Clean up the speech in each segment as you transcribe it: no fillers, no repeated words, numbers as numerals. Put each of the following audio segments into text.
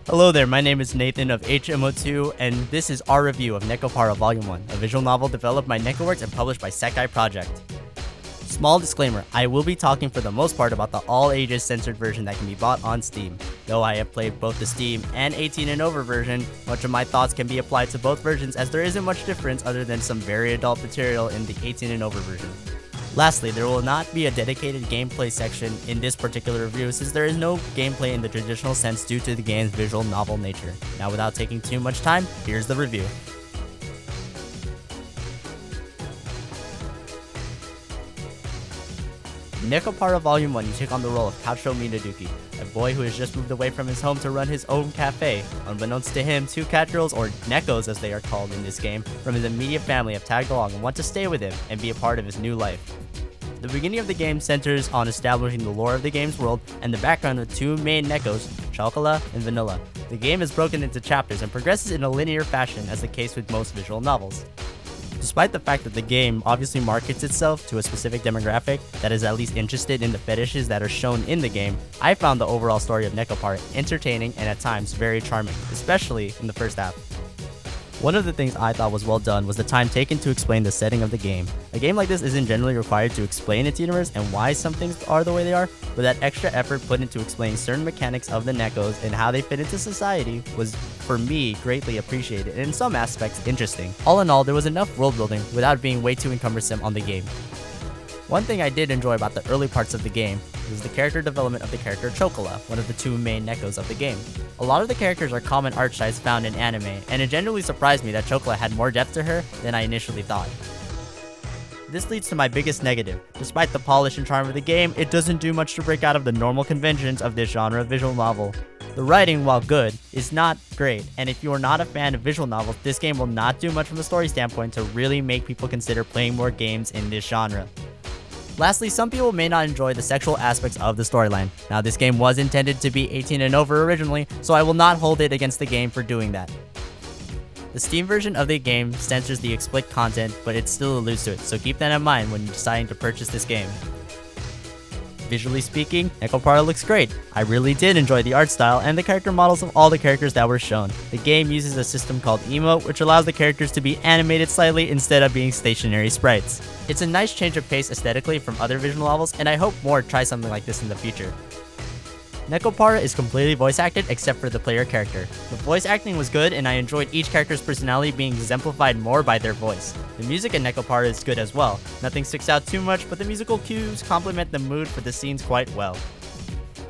Hello there, my name is Nathan of HMO2, and this is our review of Nekopara Vol.1, a visual novel developed by Nekoworks and published by Sekai Project. Small disclaimer, I will be talking for the most part about the all-ages censored version that can be bought on Steam. Though I have played both the Steam and 18 and over version, much of my thoughts can be applied to both versions as there isn't much difference other than some very adult material in the 18 and over version. Lastly, there will not be a dedicated gameplay section in this particular review since there is no gameplay in the traditional sense due to the game's visual novel nature. Now without taking too much time, here's the review. In Nekopara Vol.1, you take on the role of Kacho Minaduki, a boy who has just moved away from his home to run his own cafe. Unbeknownst to him, two cat girls, or Nekos as they are called in this game, from his immediate family have tagged along and want to stay with him and be a part of his new life. The beginning of the game centers on establishing the lore of the game's world and the background of the two main Nekos, Chocolate and Vanilla. The game is broken into chapters and progresses in a linear fashion as the case with most visual novels. Despite the fact that the game obviously markets itself to a specific demographic that is at least interested in the fetishes that are shown in the game, I found the overall story of Nekopara entertaining and at times very charming, especially in the first half. One of the things I thought was well done was the time taken to explain the setting of the game. A game like this isn't generally required to explain its universe and why some things are the way they are, but that extra effort put into explaining certain mechanics of the Nekos and how they fit into society was, for me, greatly appreciated and in some aspects interesting. All in all, there was enough world building without being way too cumbersome on the game. One thing I did enjoy about the early parts of the game was the character development of the character Chocolate, one of the two main Nekos of the game. A lot of the characters are common art styles found in anime, and it genuinely surprised me that Chocolate had more depth to her than I initially thought. This leads to my biggest negative. Despite the polish and charm of the game, it doesn't do much to break out of the normal conventions of this genre of visual novel. The writing, while good, is not great, and if you are not a fan of visual novels, this game will not do much from a story standpoint to really make people consider playing more games in this genre. Lastly, some people may not enjoy the sexual aspects of the storyline. Now, this game was intended to be 18 and over originally, so I will not hold it against the game for doing that. The Steam version of the game censors the explicit content, but it still alludes to it, so keep that in mind when deciding to purchase this game. Visually speaking, Nekopara looks great. I really did enjoy the art style and the character models of all the characters that were shown. The game uses a system called emote, which allows the characters to be animated slightly instead of being stationary sprites. It's a nice change of pace aesthetically from other visual novels, and I hope more try something like this in the future. Nekopara is completely voice acted except for the player character. The voice acting was good and I enjoyed each character's personality being exemplified more by their voice. The music in Nekopara is good as well. Nothing sticks out too much, but the musical cues complement the mood for the scenes quite well.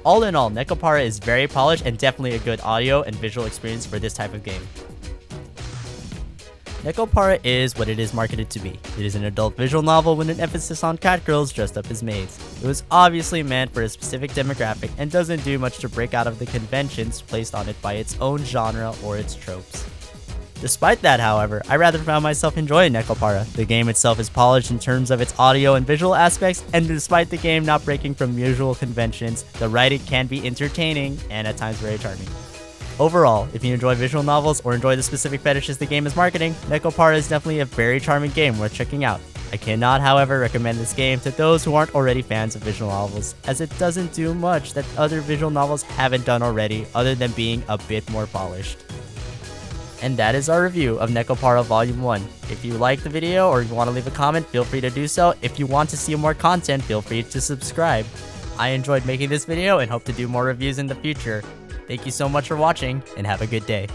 All in all, Nekopara is very polished and definitely a good audio and visual experience for this type of game. Nekopara is what it is marketed to be. It is an adult visual novel with an emphasis on cat girls dressed up as maids. It was obviously meant for a specific demographic and doesn't do much to break out of the conventions placed on it by its own genre or its tropes. Despite that, however, I rather found myself enjoying Nekopara. The game itself is polished in terms of its audio and visual aspects, and despite the game not breaking from usual conventions, the writing can be entertaining and at times very charming. Overall, if you enjoy visual novels or enjoy the specific fetishes the game is marketing, Nekopara is definitely a very charming game worth checking out. I cannot, however, recommend this game to those who aren't already fans of visual novels, as it doesn't do much that other visual novels haven't done already other than being a bit more polished. And that is our review of Nekopara Vol.1. If you liked the video or you want to leave a comment, feel free to do so. If you want to see more content, feel free to subscribe. I enjoyed making this video and hope to do more reviews in the future. Thank you so much for watching, and have a good day.